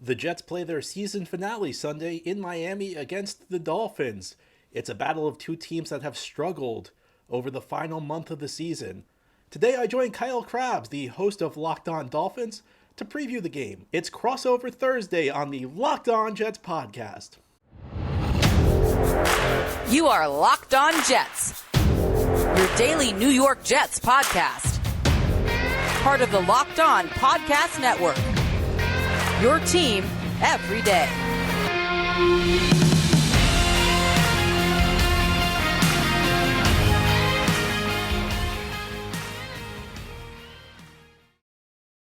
The Jets play their season finale Sunday in Miami against the Dolphins. It's a battle of two teams that have struggled over the final month of the season. Today I join Kyle Krabs, the host of Locked On Dolphins, to preview the game. It's Crossover Thursday on the Locked On Jets podcast. You are Locked On Jets, your daily New York Jets podcast. Part of the Locked On Podcast Network. Your team every day.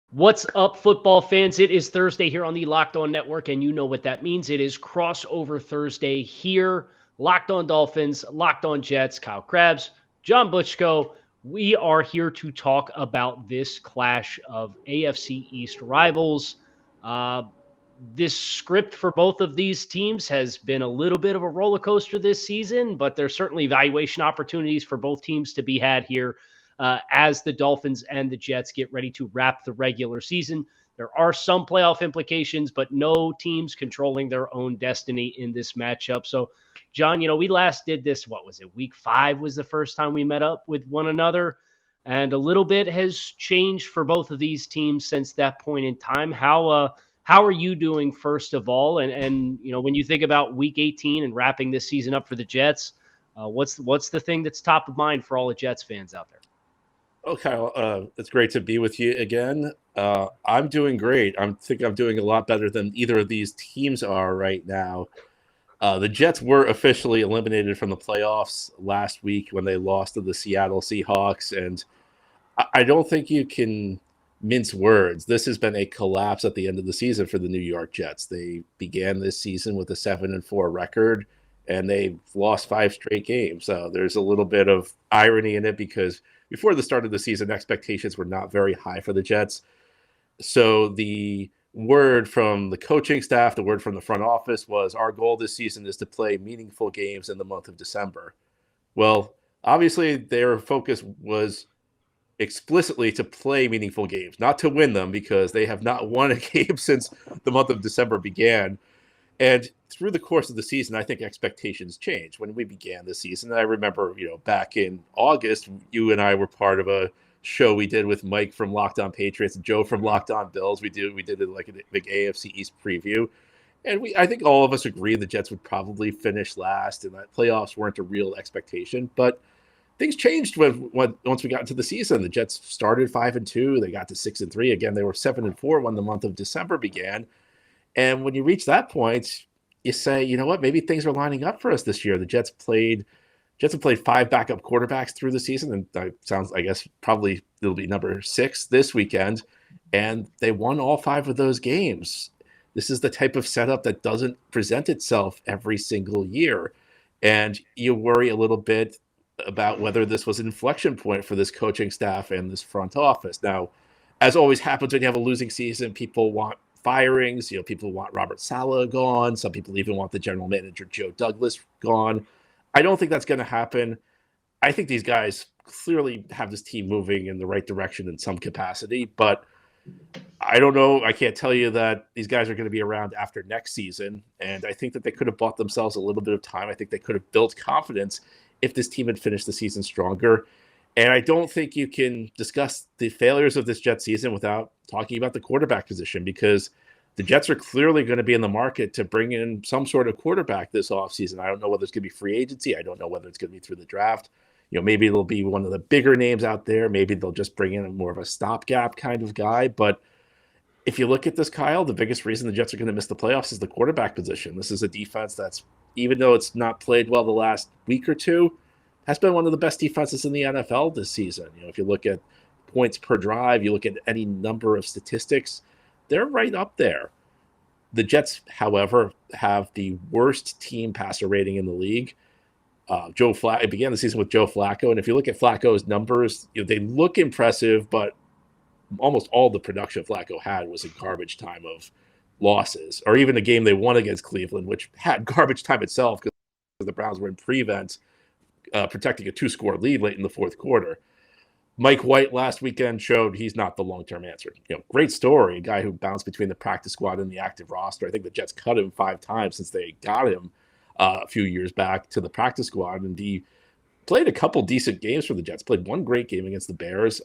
What's up, football fans? It is Thursday here on the Locked On Network, and you know what that means. It is Crossover Thursday here. Locked On Dolphins, Locked On Jets, Kyle Krabs, John Butchko. We are here to talk about this clash of AFC East rivals. This script for both of these teams has been a little bit of a roller coaster this season, but there's certainly valuation opportunities for both teams to be had here as the Dolphins and the Jets get ready to wrap the regular season. There are some playoff implications, but no teams controlling their own destiny in this matchup. So, John, we last did this, week 5 was the first time we met up with one another, and a little bit has changed for both of these teams since that point in time. How are you doing, first of all? And when you think about Week 18 and wrapping this season up for the Jets, what's the thing that's top of mind for all the Jets fans out there? Oh, Kyle, it's great to be with you again. I'm doing great. I think I'm doing a lot better than either of these teams are right now. The Jets were officially eliminated from the playoffs last week when they lost to the Seattle Seahawks, and I don't think you can mince words. This has been a collapse at the end of the season for the New York Jets. They began this season with a 7-4 record, and they've lost 5 straight games. So there's a little bit of irony in it because before the start of the season, expectations were not very high for the Jets. So the word from the coaching staff, the word from the front office was, our goal this season is to play meaningful games in the month of December. Well, obviously their focus was explicitly to play meaningful games, not to win them, because they have not won a game since the month of December began. And through the course of the season, I think expectations changed. When we began the season, I remember, back in August, you and I were part of a show we did with Mike from Locked On Patriots and Joe from Locked On Bills. We did it like a big AFC East preview. And I think all of us agreed the Jets would probably finish last and that playoffs weren't a real expectation. But things changed once we got into the season. The Jets started 5-2. They got to 6-3. Again, they were 7-4 when the month of December began. And when you reach that point, you say, you know what, maybe things are lining up for us this year. The Jets have played 5 backup quarterbacks through the season, and that sounds, I guess, probably it'll be number 6 this weekend. And they won all 5 of those games. This is the type of setup that doesn't present itself every single year. And you worry a little bit about whether this was an inflection point for this coaching staff and this front office. Now, as always happens when you have a losing season, people want firings. People want Robert Saleh gone. Some people even want the general manager, Joe Douglas, gone. I don't think that's going to happen. I think these guys clearly have this team moving in the right direction in some capacity, but I don't know. I can't tell you that these guys are going to be around after next season. And I think that they could have bought themselves a little bit of time. I think they could have built confidence if this team had finished the season stronger. And I don't think you can discuss the failures of this Jets season without talking about the quarterback position, because the Jets are clearly going to be in the market to bring in some sort of quarterback this offseason. I don't know whether it's going to be free agency. I don't know whether it's going to be through the draft. Maybe it'll be one of the bigger names out there. Maybe they'll just bring in more of a stopgap kind of guy. But if you look at this, Kyle, the biggest reason the Jets are going to miss the playoffs is the quarterback position. This is a defense that's, even though it's not played well the last week or two, has been one of the best defenses in the NFL this season. If you look at points per drive, you look at any number of statistics, they're right up there. The Jets, however, have the worst team passer rating in the league. It began the season with Joe Flacco, and if you look at Flacco's numbers, they look impressive, but almost all the production Flacco had was in garbage time of losses, or even the game they won against Cleveland, which had garbage time itself because the Browns were in prevent, protecting a 2-score lead late in the fourth quarter. Mike White last weekend showed he's not the long-term answer. Great story, a guy who bounced between the practice squad and the active roster. I think the Jets cut him 5 times since they got him a few years back to the practice squad, and he played a couple decent games for the Jets. Played one great game against the Bears.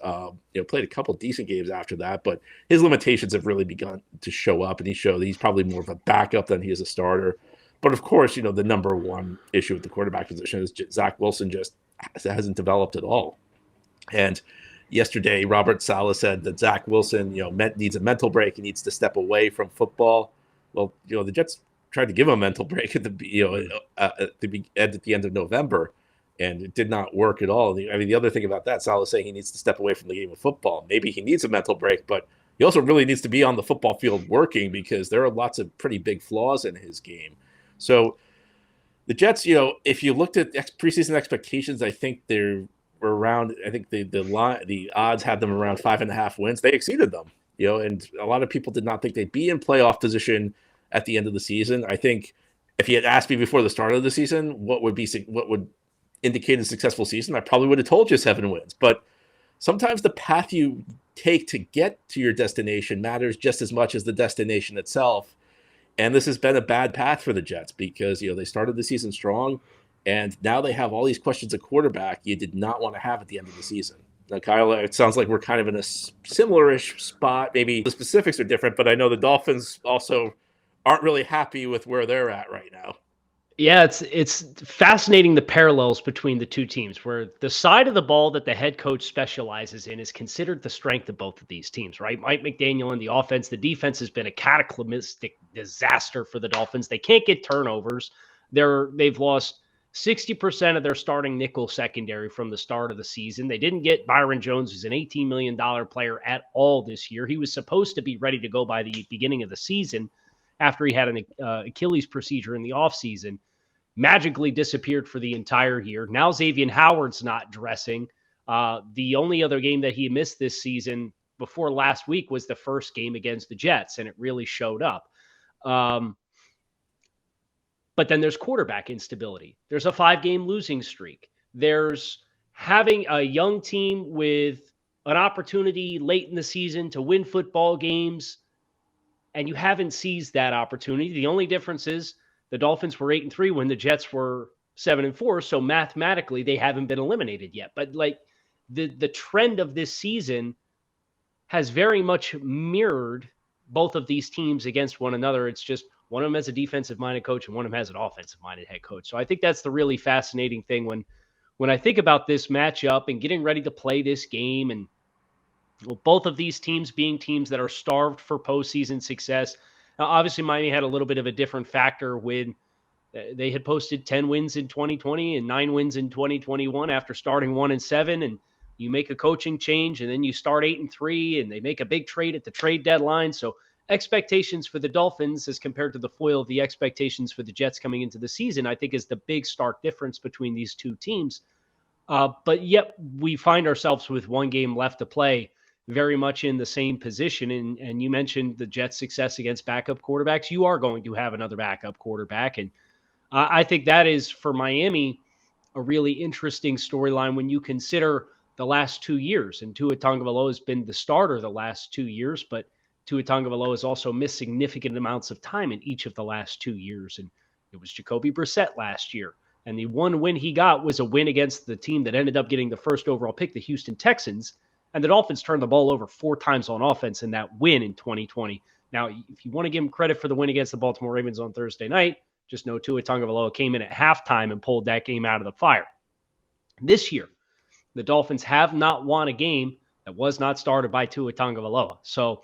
Played a couple decent games after that, but his limitations have really begun to show up, and he showed that he's probably more of a backup than he is a starter. But of course, the number one issue with the quarterback position is Zach Wilson just hasn't developed at all. And yesterday, Robert Saleh said that Zach Wilson, needs a mental break. He needs to step away from football. Well, the Jets tried to give him a mental break at the end of November, and it did not work at all. I mean, the other thing about that, Saleh saying he needs to step away from the game of football. Maybe he needs a mental break, but he also really needs to be on the football field working, because there are lots of pretty big flaws in his game. So the Jets, if you looked at preseason expectations, I think they're around. I think the odds had them around 5.5 wins. They exceeded them, and a lot of people did not think they'd be in playoff position at the end of the season. I think if you had asked me before the start of the season what would indicate a successful season, I probably would have told you 7 wins. But sometimes the path you take to get to your destination matters just as much as the destination itself. And this has been a bad path for the Jets, because they started the season strong, and now they have all these questions at quarterback you did not want to have at the end of the season. Now, Kyle, it sounds like we're kind of in a similar-ish spot. Maybe the specifics are different, but I know the Dolphins also aren't really happy with where they're at right now. Yeah, it's fascinating, the parallels between the two teams, where the side of the ball that the head coach specializes in is considered the strength of both of these teams, right? Mike McDaniel in the offense. The defense has been a cataclysmic disaster for the Dolphins. They can't get turnovers. They've lost 60% of their starting nickel secondary from the start of the season. They didn't get Byron Jones, who's an $18 million player, at all this year. He was supposed to be ready to go by the beginning of the season after he had an Achilles procedure in the offseason. Magically disappeared for the entire year. Now Xavier Howard's not dressing. The only other game that he missed this season before last week was the first game against the Jets, and it really showed up. But then there's quarterback instability. There's a 5-game losing streak. There's having a young team with an opportunity late in the season to win football games, and you haven't seized that opportunity. The only difference is the Dolphins were 8-3 when the Jets were 7-4. So mathematically, they haven't been eliminated yet. But like the trend of this season has very much mirrored both of these teams against one another. It's just one of them has a defensive-minded coach and one of them has an offensive-minded head coach. So I think that's the really fascinating thing when I think about this matchup and getting ready to play this game, and both of these teams being teams that are starved for postseason success. Now, obviously, Miami had a little bit of a different factor when they had posted 10 wins in 2020 and 9 wins in 2021 after starting 1-7. And you make a coaching change, and then you start 8-3, and they make a big trade at the trade deadline. So expectations for the Dolphins as compared to the foil of the expectations for the Jets coming into the season, I think, is the big stark difference between these two teams. But yet we find ourselves with one game left to play, very much in the same position. And you mentioned the Jets' success against backup quarterbacks. You are going to have another backup quarterback. And I think that is, for Miami, a really interesting storyline when you consider the last 2 years. And Tua Tagovailoa has been the starter the last 2 years, but Tua Tagovailoa has also missed significant amounts of time in each of the last 2 years. And it was Jacoby Brissett last year. And the one win he got was a win against the team that ended up getting the first overall pick, the Houston Texans. And the Dolphins turned the ball over 4 times on offense in that win in 2020. Now, if you want to give him credit for the win against the Baltimore Ravens on Thursday night, just know Tua Tagovailoa came in at halftime and pulled that game out of the fire. This year, the Dolphins have not won a game that was not started by Tua Tagovailoa. So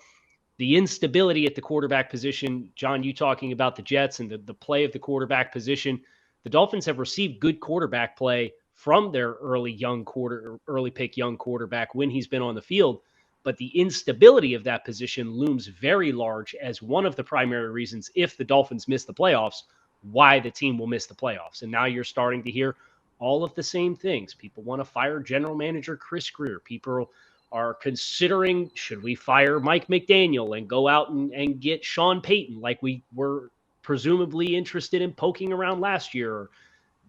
the instability at the quarterback position, John, you talking about the Jets and the play of the quarterback position, the Dolphins have received good quarterback play from their early pick young quarterback when he's been on the field. But the instability of that position looms very large as one of the primary reasons, if the Dolphins miss the playoffs, why the team will miss the playoffs. And now you're starting to hear all of the same things. People want to fire general manager Chris Grier. People are considering, should we fire Mike McDaniel and go out and get Sean Payton like we were presumably interested in poking around last year?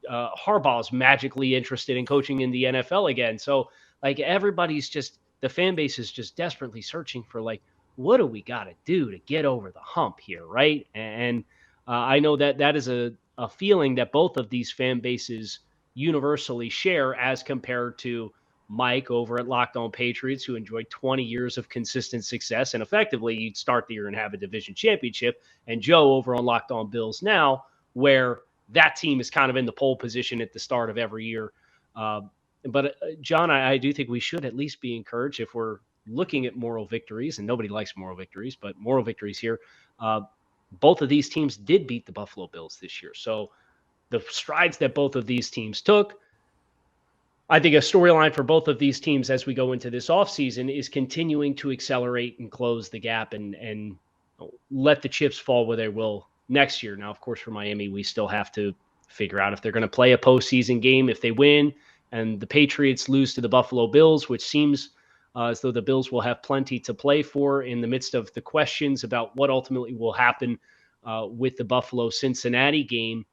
Harbaugh's magically interested in coaching in the NFL again. So Like the fan base is just desperately searching for like, what do we got to do to get over the hump here, right? And I know that is a feeling that both of these fan bases universally share as compared to Mike over at Locked On Patriots, who enjoyed 20 years of consistent success. And effectively, you'd start the year and have a division championship. And Joe over on Locked On Bills now, where that team is kind of in the pole position at the start of every year. But John, I do think we should at least be encouraged if we're looking at moral victories, and nobody likes moral victories, but moral victories here. Both of these teams did beat the Buffalo Bills this year. So the strides that both of these teams took, I think a storyline for both of these teams as we go into this offseason is continuing to accelerate and close the gap and let the chips fall where they will next year. Now, of course, for Miami, we still have to figure out if they're going to play a postseason game. If they win and the Patriots lose to the Buffalo Bills, which seems as though the Bills will have plenty to play for in the midst of the questions about what ultimately will happen with the Buffalo-Cincinnati game,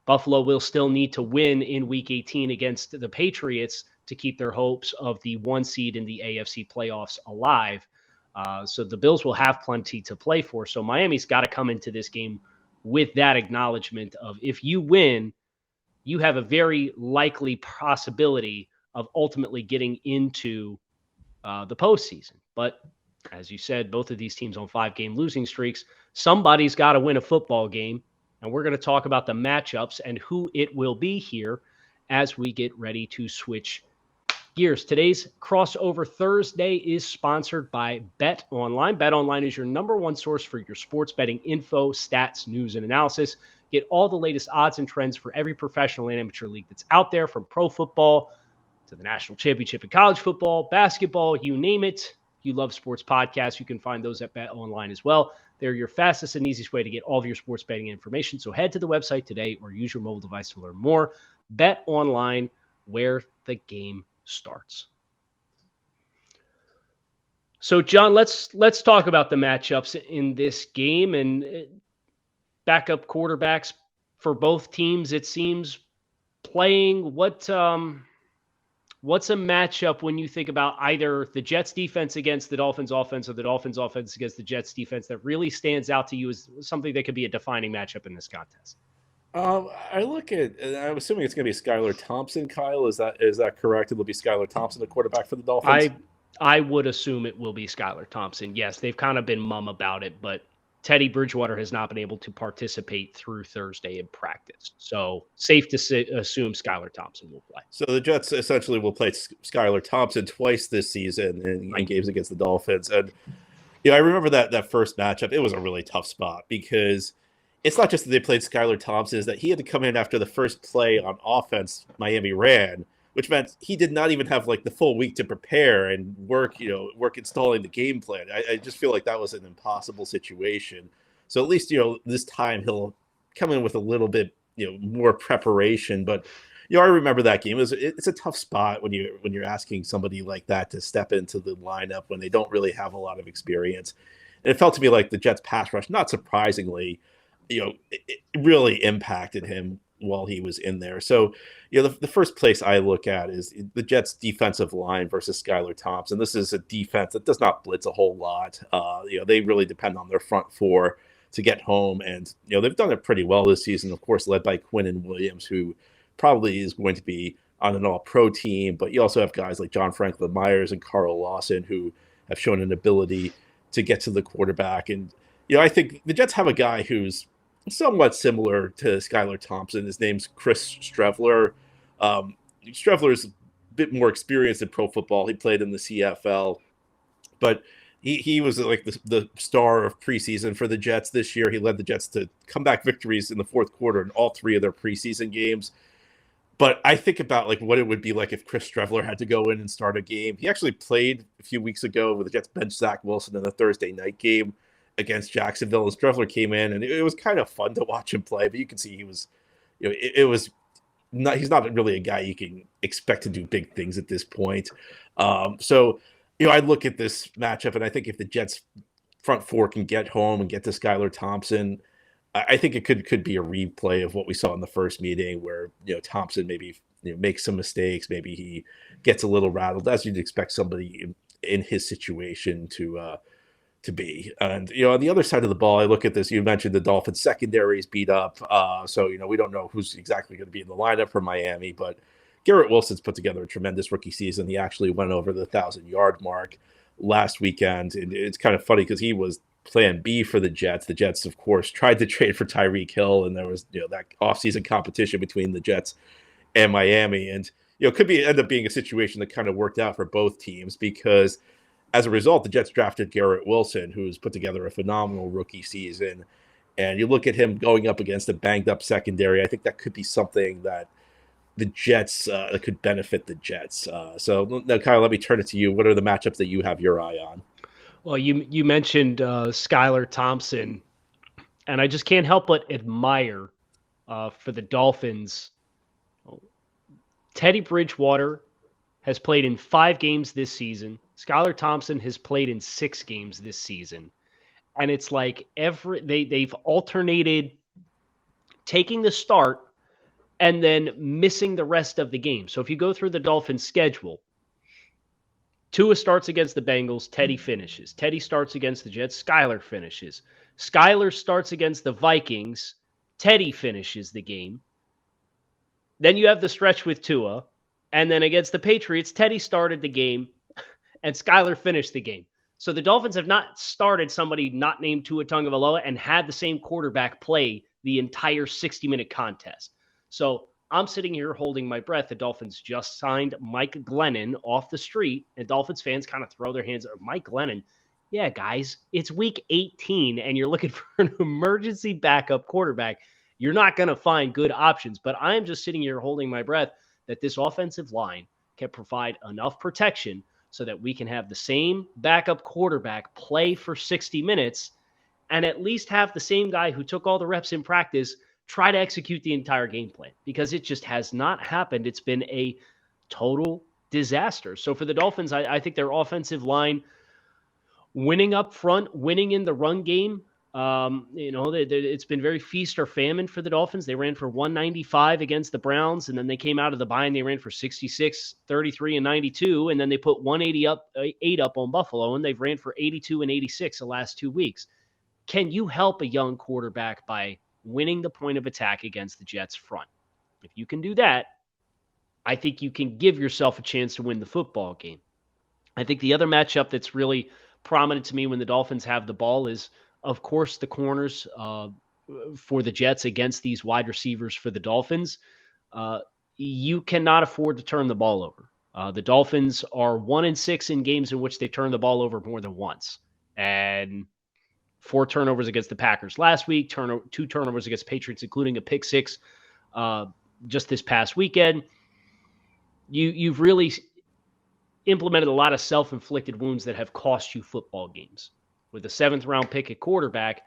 Buffalo will still need to win in Week 18 against the Patriots to keep their hopes of the 1 seed in the AFC playoffs alive. So the Bills will have plenty to play for. So Miami's got to come into this game with that acknowledgement of if you win, you have a very likely possibility of ultimately getting into the postseason. But as you said, both of these teams on 5-game losing streaks. Somebody's got to win a football game. And we're going to talk about the matchups and who it will be here as we get ready to switch gears. Today's Crossover Thursday is sponsored by BetOnline. BetOnline is your number one source for your sports betting info, stats, news, and analysis. Get all the latest odds and trends for every professional and amateur league that's out there, from pro football to the national championship in college football, basketball, you name it. You love sports podcasts, you can find those at BetOnline as well. They're your fastest and easiest way to get all of your sports betting information. So head to the website today or use your mobile device to learn more. BetOnline, where the game starts. So, John, let's talk about the matchups in this game and backup quarterbacks for both teams. It seems playing what's a matchup when you think about either the Jets defense against the Dolphins offense or the Dolphins offense against the Jets defense that really stands out to you as something that could be a defining matchup in this contest? I'm assuming it's going to be Skylar Thompson, Kyle. Is that correct? It'll be Skylar Thompson, the quarterback for the Dolphins? I would assume it will be Skylar Thompson. Yes, they've kind of been mum about it, but Teddy Bridgewater has not been able to participate through Thursday in practice. So safe to assume Skylar Thompson will play. So the Jets essentially will play Skylar Thompson twice this season in games against the Dolphins. And I remember that first matchup. It was a really tough spot because it's not just that they played Skylar Thompson, is that he had to come in after the first play on offense Miami ran, which meant he did not even have like the full week to prepare and work installing the game plan. I just feel like that was an impossible situation. So at least, this time he'll come in with a little bit, more preparation. But, I remember that game. It's a tough spot when you're asking somebody like that to step into the lineup when they don't really have a lot of experience. And it felt to me like the Jets pass rush, not surprisingly, it really impacted him while he was in there. So, the first place I look at is the Jets defensive line versus Skylar Thompson. This is a defense that does not blitz a whole lot. They really depend on their front four to get home. And, they've done it pretty well this season, of course, led by Quinnen Williams, who probably is going to be on an all-pro team. But you also have guys like John Franklin Myers and Carl Lawson who have shown an ability to get to the quarterback. And, I think the Jets have a guy who's somewhat similar to Skylar Thompson. His name's Chris Streveler. Streveler is a bit more experienced in pro football. He played in the CFL, but he was like the star of preseason for the Jets this year. He led the Jets to comeback victories in the fourth quarter in all three of their preseason games. But I think about like what it would be like if Chris Streveler had to go in and start a game. He actually played a few weeks ago with the Jets bench Zach Wilson in the Thursday night game against Jacksonville, and Streveler came in, and it was kind of fun to watch him play. But you can see he was, he's not really a guy you can expect to do big things at this point. So I look at this matchup, and I think if the Jets front four can get home and get to Skylar Thompson, I think it could be a replay of what we saw in the first meeting, where Thompson maybe makes some mistakes. Maybe he gets a little rattled, as you'd expect somebody in his situation to be. And on the other side of the ball, I look at this. You mentioned the Dolphins secondary is beat up, so we don't know who's exactly going to be in the lineup for Miami. But Garrett Wilson's put together a tremendous rookie season. He actually went over the 1,000-yard mark last weekend, and it's kind of funny because he was Plan B for the Jets. The Jets, of course, tried to trade for Tyreek Hill, and there was that offseason competition between the Jets and Miami, and it could end up being a situation that kind of worked out for both teams because as a result, the Jets drafted Garrett Wilson, who's put together a phenomenal rookie season. And you look at him going up against a banged-up secondary, I think that could be something that the Jets that could benefit the Jets. So now, Kyle, let me turn it to you. What are the matchups that you have your eye on? Well, you mentioned Skylar Thompson, and I just can't help but admire for the Dolphins. Teddy Bridgewater has played in 5 games this season. Skylar Thompson has played in 6 games this season. And it's like they've alternated taking the start and then missing the rest of the game. So if you go through the Dolphins schedule, Tua starts against the Bengals, Teddy finishes. Teddy starts against the Jets, Skylar finishes. Skylar starts against the Vikings, Teddy finishes the game. Then you have the stretch with Tua. And then against the Patriots, Teddy started the game and Skylar finished the game. So the Dolphins have not started somebody not named Tua Tagovailoa and had the same quarterback play the entire 60-minute contest. So I'm sitting here holding my breath. The Dolphins just signed Mike Glennon off the street, and Dolphins fans kind of throw their hands up. Mike Glennon, yeah, guys, it's week 18, and you're looking for an emergency backup quarterback. You're not going to find good options, but I'm just sitting here holding my breath that this offensive line can provide enough protection so that we can have the same backup quarterback play for 60 minutes and at least have the same guy who took all the reps in practice try to execute the entire game plan, because it just has not happened. It's been a total disaster. So for the Dolphins, I think their offensive line winning up front, winning in the run game, it's been very feast or famine for the Dolphins. They ran for 195 against the Browns, and then they came out of the bye and they ran for 66, 33, and 92, and then they put 188 up on Buffalo, and they've ran for 82 and 86 the last 2 weeks. Can you help a young quarterback by winning the point of attack against the Jets front? If you can do that, I think you can give yourself a chance to win the football game. I think the other matchup that's really prominent to me when the Dolphins have the ball is, of course, the corners for the Jets against these wide receivers for the Dolphins. You cannot afford to turn the ball over. The Dolphins are 1-6 in games in which they turn the ball over more than once. And 4 turnovers against the Packers last week, 2 turnovers against the Patriots, including a pick 6 just this past weekend. You've really implemented a lot of self-inflicted wounds that have cost you football games. With the 7th-round pick at quarterback,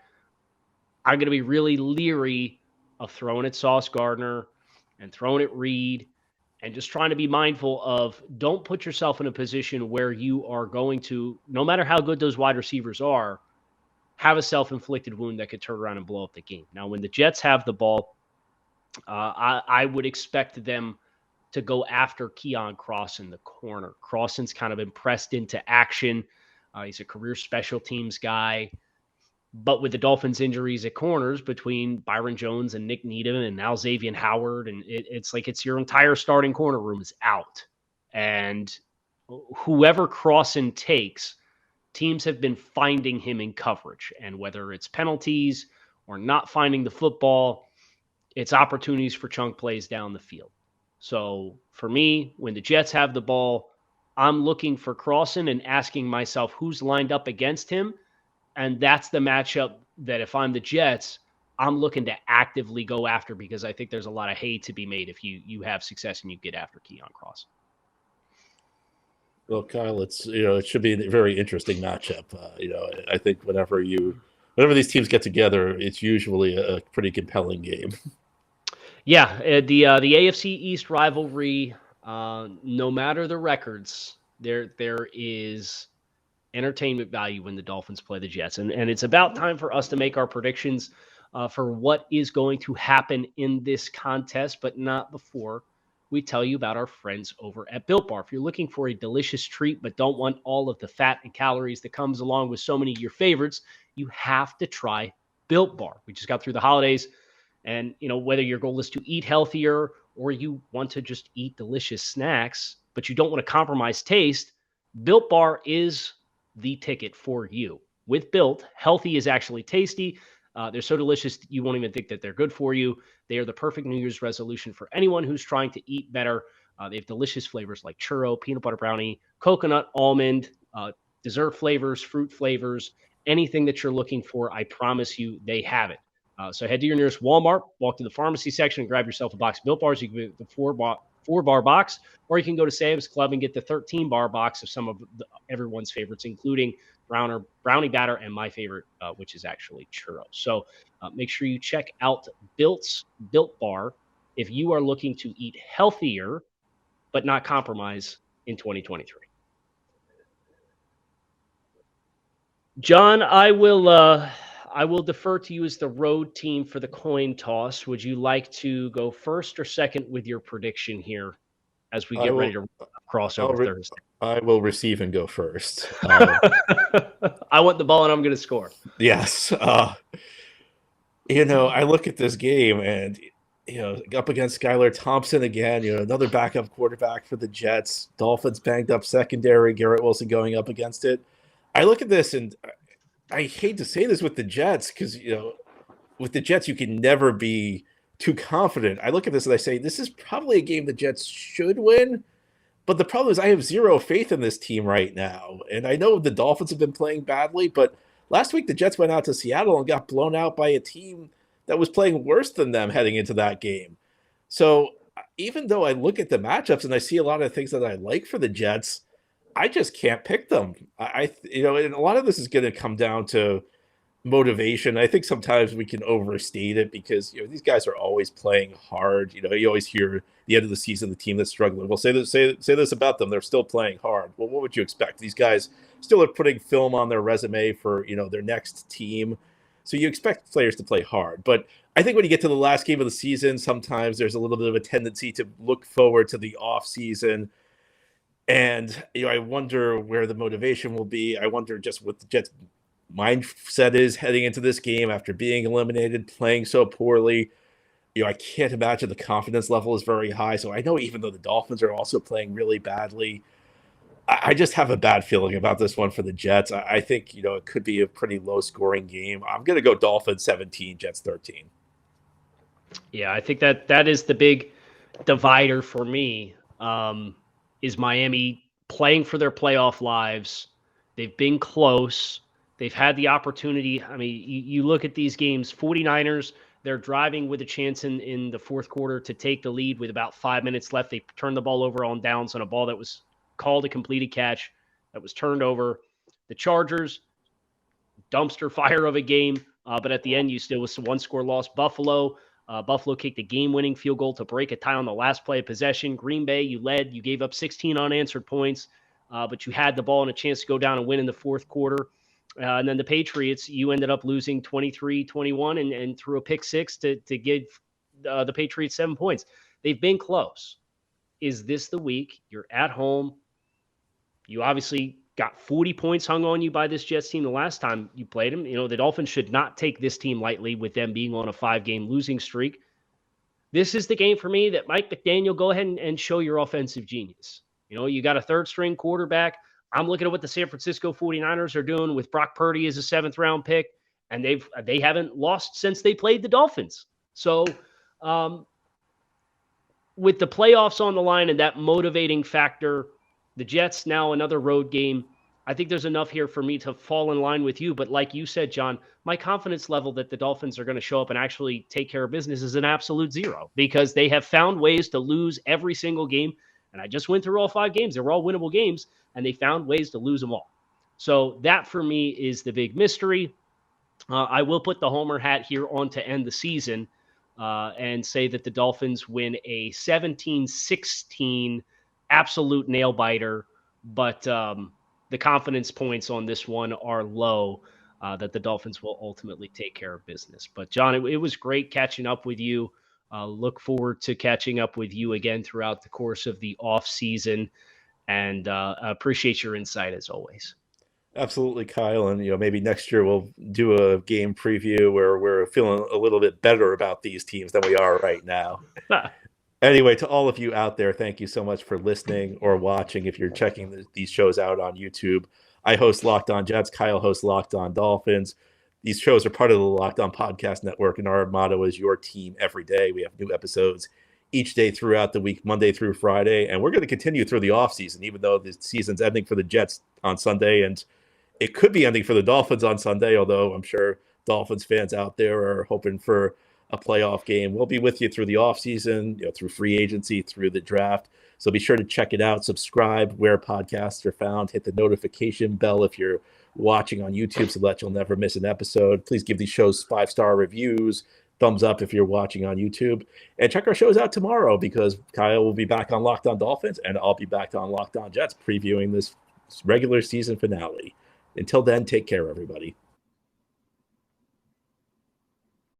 I'm going to be really leery of throwing at Sauce Gardner and throwing at Reed and just trying to be mindful of don't put yourself in a position where you are going to, no matter how good those wide receivers are, have a self-inflicted wound that could turn around and blow up the game. Now, when the Jets have the ball, I would expect them to go after Keon Cross in the corner. Crossan's kind of been pressed into action. He's a career special teams guy. But with the Dolphins' injuries at corners between Byron Jones and Nick Needham and now Xavier Howard, and it's like it's your entire starting corner room is out. And whoever Crossan takes, teams have been finding him in coverage. And whether it's penalties or not finding the football, it's opportunities for chunk plays down the field. So for me, when the Jets have the ball, I'm looking for Crossan and asking myself who's lined up against him. And that's the matchup that if I'm the Jets, I'm looking to actively go after, because I think there's a lot of hay to be made if you have success and you get after Keon Cross. Well, Kyle, it should be a very interesting matchup. I think whenever these teams get together, it's usually a pretty compelling game. Yeah, the AFC East rivalry, no matter the records, there is entertainment value when the Dolphins play the Jets. And it's about time for us to make our predictions for what is going to happen in this contest, but not before we tell you about our friends over at Built Bar. If you're looking for a delicious treat but don't want all of the fat and calories that comes along with so many of your favorites, you have to try Built Bar. We just got through the holidays, and whether your goal is to eat healthier or you want to just eat delicious snacks, but you don't want to compromise taste, Built Bar is the ticket for you. With Built, healthy is actually tasty. They're so delicious you won't even think that they're good for you. They are the perfect New Year's resolution for anyone who's trying to eat better. They have delicious flavors like churro, peanut butter brownie, coconut, almond, dessert flavors, fruit flavors, anything that you're looking for. I promise you they have it. So head to your nearest Walmart, walk to the pharmacy section, and grab yourself a box of Built Bars. You can get the four-bar box, or you can go to Sam's Club and get the 13-bar box of some of everyone's favorites, including brownie batter and my favorite, which is actually churros. So make sure you check out Built Bar if you are looking to eat healthier but not compromise in 2023. John, I will defer to you as the road team for the coin toss. Would you like to go first or second with your prediction here as we get ready to cross over Thursday? I will receive and go first. I want the ball and I'm going to score. Yes. I look at this game and, up against Skylar Thompson again, another backup quarterback for the Jets, Dolphins banged up secondary, Garrett Wilson going up against it. I look at this and I hate to say this with the Jets because, with the Jets, you can never be too confident. I look at this and I say, this is probably a game the Jets should win. But the problem is I have zero faith in this team right now. And I know the Dolphins have been playing badly, but last week the Jets went out to Seattle and got blown out by a team that was playing worse than them heading into that game. So even though I look at the matchups and I see a lot of things that I like for the Jets, I just can't pick them. And a lot of this is going to come down to motivation. I think sometimes we can overstate it because these guys are always playing hard. You always hear at the end of the season the team that's struggling. Well, say this about them: they're still playing hard. Well, what would you expect? These guys still are putting film on their resume for their next team. So you expect players to play hard. But I think when you get to the last game of the season, sometimes there's a little bit of a tendency to look forward to the off season. And I wonder where the motivation will be. I wonder just what the Jets' mindset is heading into this game after being eliminated, playing so poorly. I can't imagine the confidence level is very high. So I know even though the Dolphins are also playing really badly, I just have a bad feeling about this one for the Jets. I think, it could be a pretty low-scoring game. I'm going to go Dolphins 17, Jets 13. Yeah, I think that is the big divider for me. Is Miami playing for their playoff lives. They've been close. They've had the opportunity. I mean, you look at these games, 49ers, they're driving with a chance in the fourth quarter to take the lead with about 5 minutes left. They turned the ball over on downs on a ball that was called a completed catch that was turned over. The Chargers, dumpster fire of a game, but at the end, you still was a one-score loss. Buffalo kicked the game-winning field goal to break a tie on the last play of possession. Green Bay, you led. You gave up 16 unanswered points, but you had the ball and a chance to go down and win in the fourth quarter. And then the Patriots, you ended up losing 23-21 and threw a pick six to give the Patriots 7 points. They've been close. Is this the week? You're at home. You obviously got 40 points hung on you by this Jets team the last time you played them. The Dolphins should not take this team lightly with them being on a 5-game losing streak. This is the game for me that Mike McDaniel, go ahead and show your offensive genius. You got a third-string quarterback. I'm looking at what the San Francisco 49ers are doing with Brock Purdy as a 7th-round pick, and they haven't lost since they played the Dolphins. So with the playoffs on the line and that motivating factor, the Jets now another road game. I think there's enough here for me to fall in line with you. But like you said, John, my confidence level that the Dolphins are going to show up and actually take care of business is an absolute zero because they have found ways to lose every single game. And I just went through all 5 games. They were all winnable games, and they found ways to lose them all. So that for me is the big mystery. I will put the homer hat here on to end the season and say that the Dolphins win a 17-16 absolute nail biter, but the confidence points on this one are low that the Dolphins will ultimately take care of business. But John, it was great catching up with you. Look forward to catching up with you again throughout the course of the off season, and appreciate your insight as always. Absolutely, Kyle. And maybe next year we'll do a game preview where we're feeling a little bit better about these teams than we are right now. Anyway, to all of you out there, thank you so much for listening or watching. If you're checking these shows out on YouTube, I host Locked On Jets. Kyle hosts Locked On Dolphins. These shows are part of the Locked On Podcast Network, and our motto is your team every day. We have new episodes each day throughout the week, Monday through Friday, and we're going to continue through the offseason, even though the season's ending for the Jets on Sunday, and it could be ending for the Dolphins on Sunday, although I'm sure Dolphins fans out there are hoping for a playoff game. We'll be with you through the offseason, through free agency, through the draft. So be sure to check it out. Subscribe where podcasts are found. Hit the notification bell if you're watching on YouTube so that you'll never miss an episode. Please give these shows 5-star reviews, thumbs up if you're watching on YouTube. And check our shows out tomorrow because Kyle will be back on Locked On Dolphins and I'll be back on Locked On Jets previewing this regular season finale. Until then, take care, everybody.